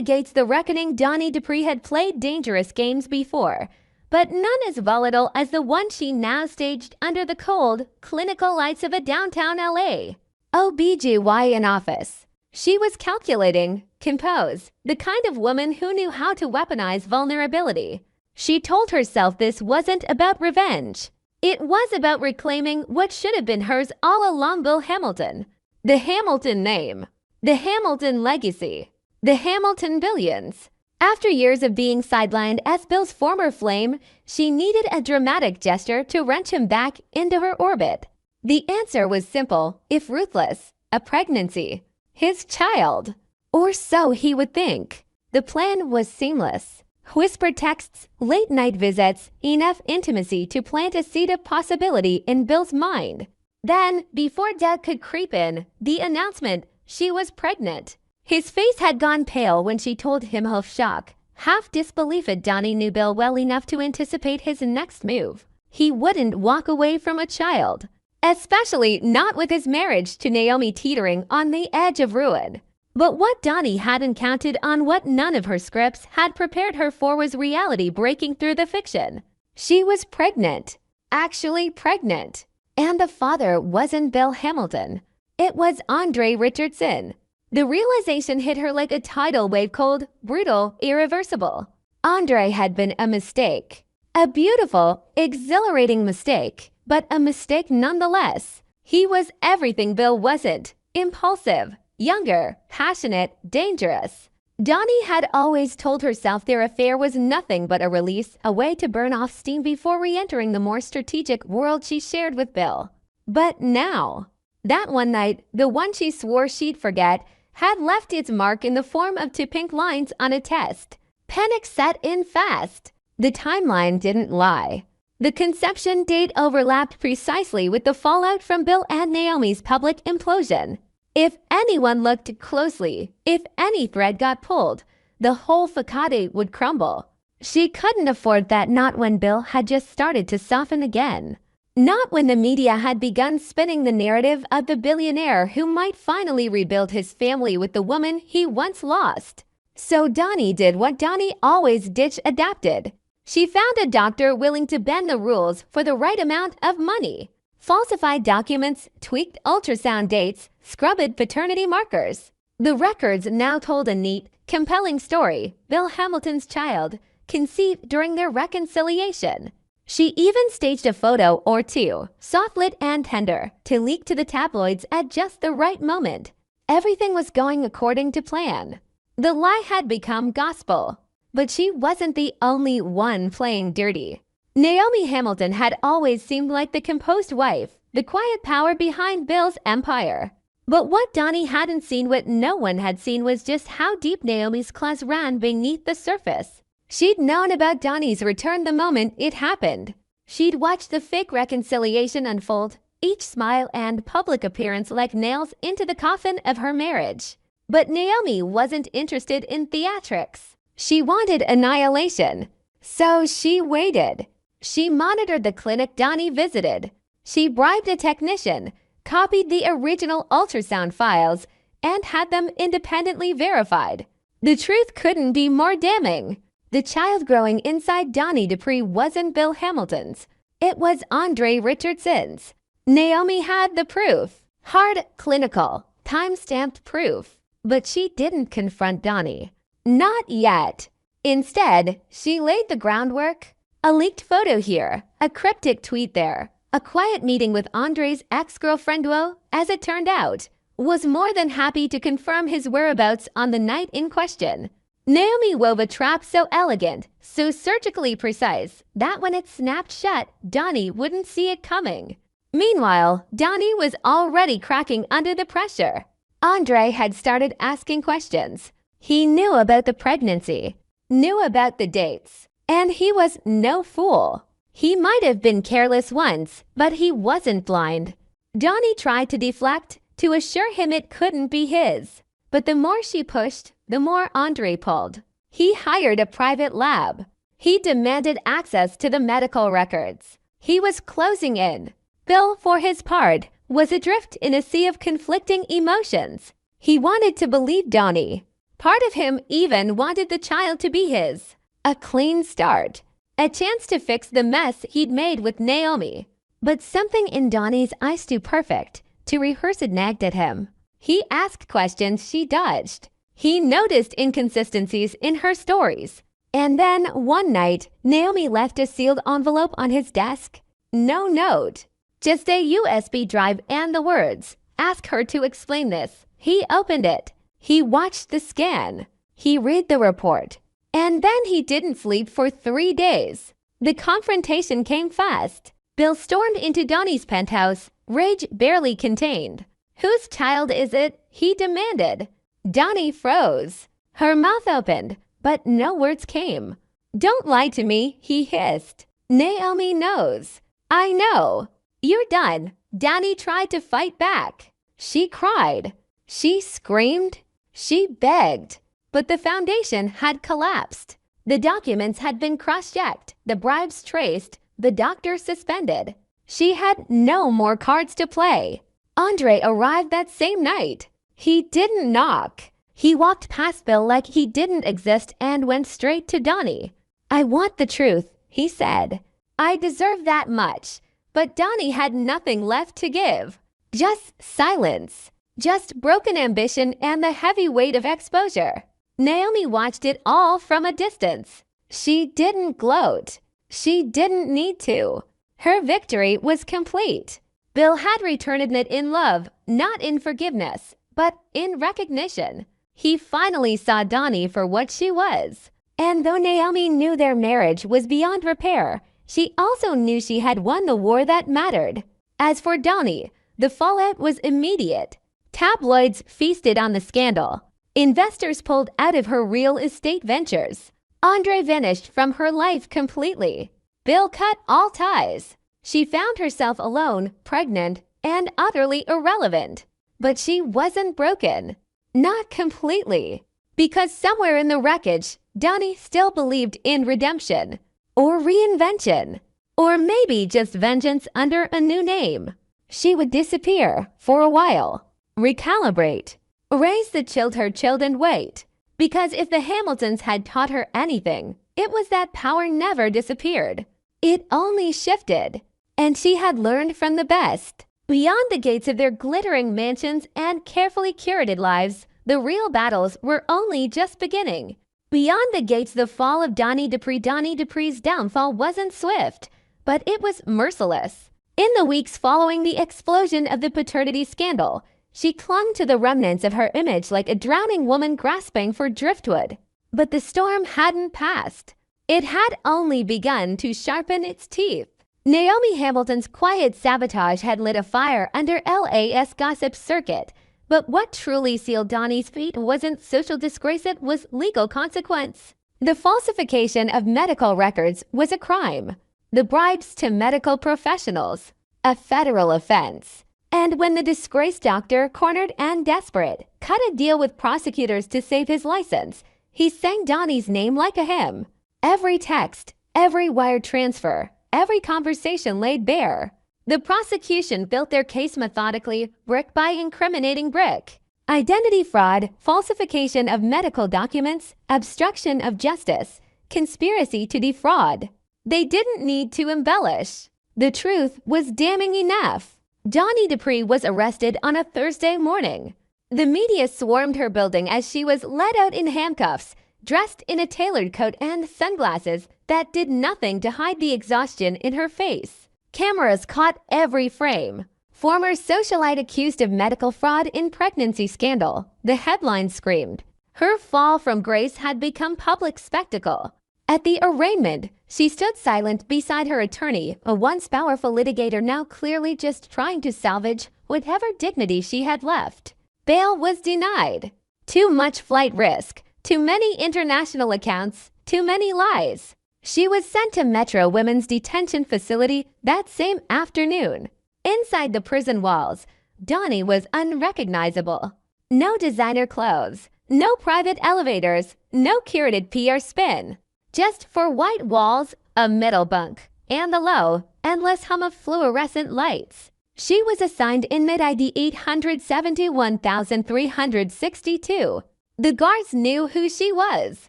navigates the reckoning. Dani Dupree had played dangerous games before, but none as volatile as the one she now staged under the cold, clinical lights of a downtown LA OBGYN office. She was calculating, composed, the kind of woman who knew how to weaponize vulnerability. She told herself this wasn't about revenge. It was about reclaiming what should have been hers all along. Bill Hamilton. The Hamilton name. The Hamilton legacy. The Hamilton billions. After years of being sidelined as Bill's former flame, she needed a dramatic gesture to wrench him back into her orbit. The answer was simple, if ruthless: a pregnancy. His child. Or so he would think. The plan was seamless. Whispered texts, late-night visits, enough intimacy to plant a seed of possibility in Bill's mind. Then, before doubt could creep in, the announcement: she was pregnant. His face had gone pale when she told him, half shock, half disbelief. Dani knew Bill well enough to anticipate his next move. He wouldn't walk away from a child. Especially not with his marriage to Niaomi teetering on the edge of ruin. But what Dani hadn't counted on, what none of her scripts had prepared her for, was reality breaking through the fiction. She was pregnant. Actually pregnant. And the father wasn't Bill Hamilton. It was Andre Richardson. The realization hit her like a tidal wave, cold, brutal, irreversible. Andre had been a mistake. A beautiful, exhilarating mistake, but a mistake nonetheless. He was everything Bill wasn't. Impulsive, younger, passionate, dangerous. Dani had always told herself their affair was nothing but a release, a way to burn off steam before re-entering the more strategic world she shared with Bill. But now, that one night, the one she swore she'd forget, had left its mark in the form of two pink lines on a test. Panic set in fast. The timeline didn't lie. The conception date overlapped precisely with the fallout from Bill and Naomi's public implosion. If anyone looked closely, if any thread got pulled, the whole facade would crumble. She couldn't afford that, not when Bill had just started to soften again. Not when the media had begun spinning the narrative of the billionaire who might finally rebuild his family with the woman he once lost. So Dani did what Dani always did: adapted. She found a doctor willing to bend the rules for the right amount of money. Falsified documents, tweaked ultrasound dates, scrubbed paternity markers. The records now told a neat, compelling story: Bill Hamilton's child, conceived during their reconciliation. She even staged a photo or two, soft-lit and tender, to leak to the tabloids at just the right moment. Everything was going according to plan. The lie had become gospel. But she wasn't the only one playing dirty. Niaomi Hamilton had always seemed like the composed wife, the quiet power behind Bill's empire. But what Dani hadn't seen, what no one had seen, was just how deep Naomi's claws ran beneath the surface. She'd known about Dani's return the moment it happened. She'd watched the fake reconciliation unfold, each smile and public appearance like nails into the coffin of her marriage. But Niaomi wasn't interested in theatrics. She wanted annihilation. So she waited. She monitored the clinic Dani visited. She bribed a technician, copied the original ultrasound files, and had them independently verified. The truth couldn't be more damning. The child growing inside Dani Dupree wasn't Bill Hamilton's. It was Andre Richardson's. Niaomi had the proof. Hard, clinical, time-stamped proof. But she didn't confront Dani. Not yet. Instead, she laid the groundwork. A leaked photo here, a cryptic tweet there, a quiet meeting with Andre's ex-girlfriend who, as it turned out, was more than happy to confirm his whereabouts on the night in question. Niaomi wove a trap so elegant, so surgically precise, that when it snapped shut, Dani wouldn't see it coming. Meanwhile, Dani was already cracking under the pressure. Andre had started asking questions. He knew about the pregnancy, knew about the dates, and he was no fool. He might have been careless once, but he wasn't blind. Dani tried to deflect, to assure him it couldn't be his. But the more she pushed, the more Andre pulled. He hired a private lab. He demanded access to the medical records. He was closing in. Bill, for his part, was adrift in a sea of conflicting emotions. He wanted to believe Dani. Part of him even wanted the child to be his. A clean start. A chance to fix the mess he'd made with Niaomi. But something in Dani's eyes too perfect to rehearse it nagged at him. He asked questions she dodged. He noticed inconsistencies in her stories. And then, one night, Niaomi left a sealed envelope on his desk. No note. Just a USB drive and the words, "Ask her to explain this." He opened it. He watched the scan. He read the report. And then he didn't sleep for 3 days. The confrontation came fast. Bill stormed into Dani's penthouse, rage barely contained. "Whose child is it?" he demanded. Dani froze. Her mouth opened, but no words came. "Don't lie to me," he hissed. "Niaomi knows." "I know." "You're done." Dani tried to fight back. She cried. She screamed. She begged. But the foundation had collapsed. The documents had been cross-checked, the bribes traced, the doctor suspended. She had no more cards to play. Andre arrived that same night. He didn't knock. He walked past Bill like he didn't exist and went straight to Dani. "I want the truth," he said. "I deserve that much." But Dani had nothing left to give. Just silence. Just broken ambition and the heavy weight of exposure. Niaomi watched it all from a distance. She didn't gloat. She didn't need to. Her victory was complete. Bill had returned it in love, not in forgiveness, but in recognition. He finally saw Dani for what she was. And though Niaomi knew their marriage was beyond repair, she also knew she had won the war that mattered. As for Dani, the fallout was immediate. Tabloids feasted on the scandal. Investors pulled out of her real estate ventures. Andre vanished from her life completely. Bill cut all ties. She found herself alone, pregnant, and utterly irrelevant. But she wasn't broken. Not completely. Because somewhere in the wreckage, Dani still believed in redemption. Or reinvention. Or maybe just vengeance under a new name. She would disappear for a while. Recalibrate. Raise the child and wait. Because if the Hamiltons had taught her anything, it was that power never disappeared. It only shifted. And she had learned from the best. Beyond the gates of their glittering mansions and carefully curated lives, the real battles were only just beginning. Beyond the gates, the fall of Dani Dupree's downfall wasn't swift, but it was merciless. In the weeks following the explosion of the paternity scandal, she clung to the remnants of her image like a drowning woman grasping for driftwood. But the storm hadn't passed. It had only begun to sharpen its teeth. Niaomi Hamilton's quiet sabotage had lit a fire under LA's gossip circuit. But what truly sealed Dani's fate wasn't social disgrace, it was legal consequence. The falsification of medical records was a crime. The bribes to medical professionals, a federal offense. And when the disgraced doctor, cornered and desperate, cut a deal with prosecutors to save his license, he sang Dani's name like a hymn. Every text, every wire transfer, every conversation laid bare. The prosecution built their case methodically, brick by incriminating brick. Identity fraud, falsification of medical documents, obstruction of justice, conspiracy to defraud. They didn't need to embellish. The truth was damning enough. Dani Dupree was arrested on a Thursday morning. The media swarmed her building as she was led out in handcuffs, dressed in a tailored coat and sunglasses that did nothing to hide the exhaustion in her face. Cameras caught every frame. Former socialite accused of medical fraud in pregnancy scandal, the headline screamed. Her fall from grace had become public spectacle. At the arraignment, she stood silent beside her attorney, a once powerful litigator now clearly just trying to salvage whatever dignity she had left. Bail was denied. Too much flight risk, too many international accounts, too many lies. She was sent to Metro Women's Detention Facility that same afternoon. Inside the prison walls, Dani was unrecognizable. No designer clothes, no private elevators, no curated PR spin. Just for white walls, a middle bunk, and the low, endless hum of fluorescent lights. She was assigned inmate ID 871,362. The guards knew who she was.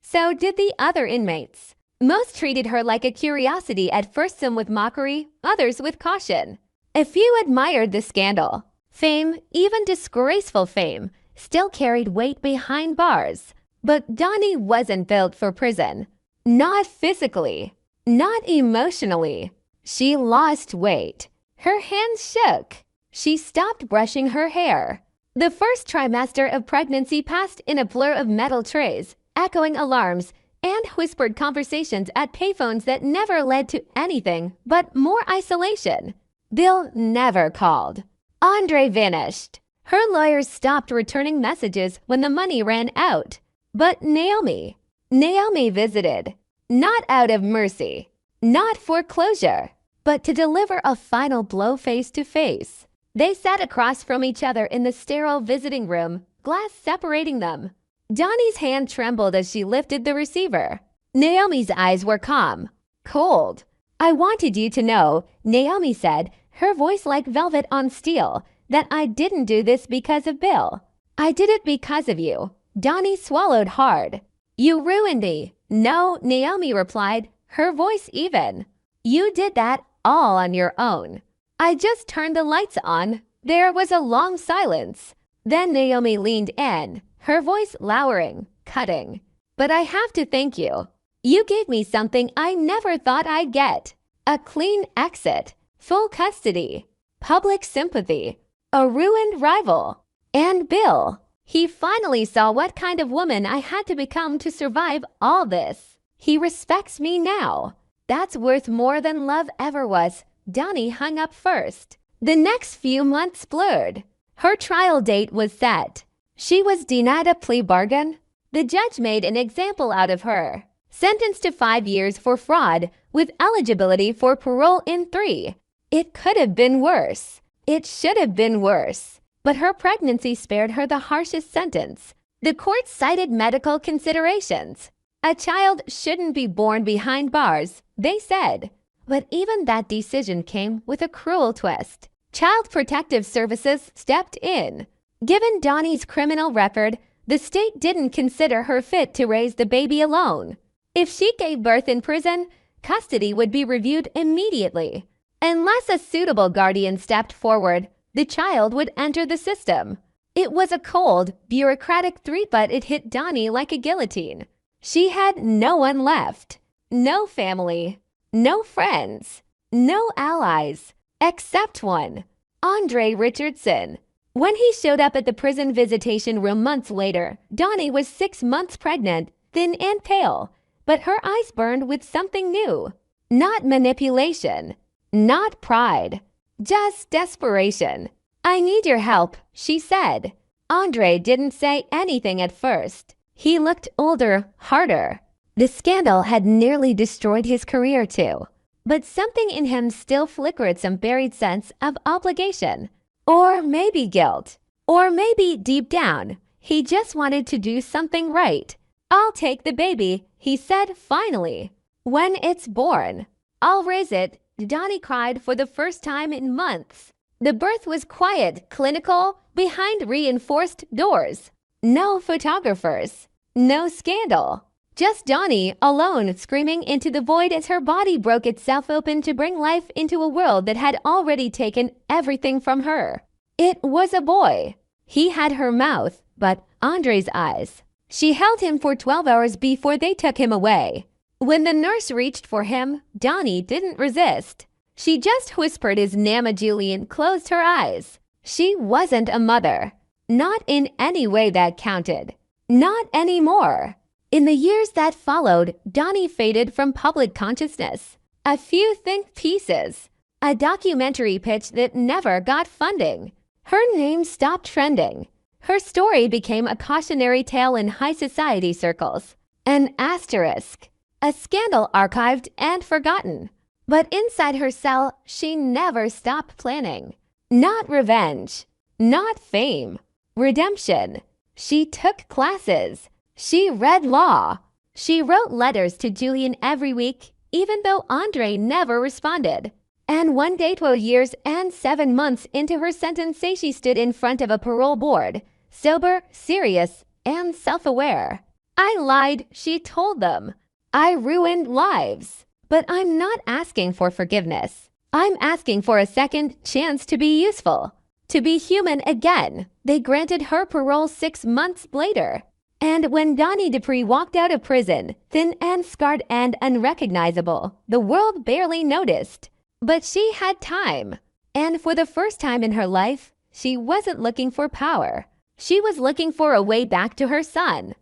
So did the other inmates. Most treated her like a curiosity at first, some with mockery, others with caution. A few admired the scandal. Fame, even disgraceful fame, still carried weight behind bars. But Dani wasn't built for prison. Not physically. Not emotionally. She lost weight. Her hands shook. She stopped brushing her hair. The first trimester of pregnancy passed in a blur of metal trays, echoing alarms, and whispered conversations at payphones that never led to anything but more isolation. Bill never called. Andre vanished. Her lawyers stopped returning messages when the money ran out. But Niaomi visited. Not out of mercy. Not for closure. But to deliver a final blow face to face. They sat across from each other in the sterile visiting room, glass separating them. Dani's hand trembled as she lifted the receiver. Niaomi's eyes were calm, cold. "I wanted you to know," Niaomi said, her voice like velvet on steel, "that I didn't do this because of Bill. I did it because of you." Dani swallowed hard. "You ruined me." "No," Niaomi replied, her voice even. "You did that all on your own." "I just turned the lights on." There was a long silence. Then Niaomi leaned in, her voice lowering, cutting. "But I have to thank you. You gave me something I never thought I'd get. A clean exit, full custody, public sympathy, a ruined rival. And Bill. He finally saw what kind of woman I had to become to survive all this. He respects me now. That's worth more than love ever was." Dani hung up first. The next few months blurred. Her trial date was set. She was denied a plea bargain. The judge made an example out of her. Sentenced to 5 years for fraud with eligibility for parole in 3. It could have been worse. It should have been worse. But her pregnancy spared her the harshest sentence. The court cited medical considerations. A child shouldn't be born behind bars, they said. But even that decision came with a cruel twist. Child Protective Services stepped in. Given Dani's criminal record, the state didn't consider her fit to raise the baby alone. If she gave birth in prison, custody would be reviewed immediately. Unless a suitable guardian stepped forward, the child would enter the system. It was a cold, bureaucratic threat, but it hit Dani like a guillotine. She had no one left. No family. No friends. No allies. Except one. Andre Richardson. When he showed up at the prison visitation room months later, Dani was 6 months pregnant, thin and pale, but her eyes burned with something new. Not manipulation. Not pride. Just desperation. "I need your help," she said. Andre didn't say anything at first. He looked older, harder. The scandal had nearly destroyed his career too. But something in him still flickered some buried sense of obligation. Or maybe guilt. Or maybe deep down, he just wanted to do something right. "I'll take the baby," he said finally. "When it's born. I'll raise it," Dani cried for the first time in months. The birth was quiet, clinical, behind reinforced doors. No photographers. No scandal. Just Dani, alone, screaming into the void as her body broke itself open to bring life into a world that had already taken everything from her. It was a boy. He had her mouth, but Andre's eyes. She held him for 12 hours before they took him away. When the nurse reached for him, Dani didn't resist. She just whispered his name. Julian closed her eyes. She wasn't a mother. Not in any way that counted. Not anymore. In the years that followed, Dani faded from public consciousness. A few think pieces. A documentary pitch that never got funding. Her name stopped trending. Her story became a cautionary tale in high society circles. An asterisk. A scandal archived and forgotten. But inside her cell, she never stopped planning. Not revenge. Not fame. Redemption. She took classes. She read law. She wrote letters to Julian every week, even though Andre never responded. And one day, 12 years and 7 months into her sentence, she stood in front of a parole board, sober, serious, and self-aware. I lied, she told them. I ruined lives. But I'm not asking for forgiveness. I'm asking for a second chance to be useful, to be human again. They granted her parole 6 months later. And when Dani Dupree walked out of prison, thin and scarred and unrecognizable, the world barely noticed. But she had time. And for the first time in her life, she wasn't looking for power. She was looking for a way back to her son.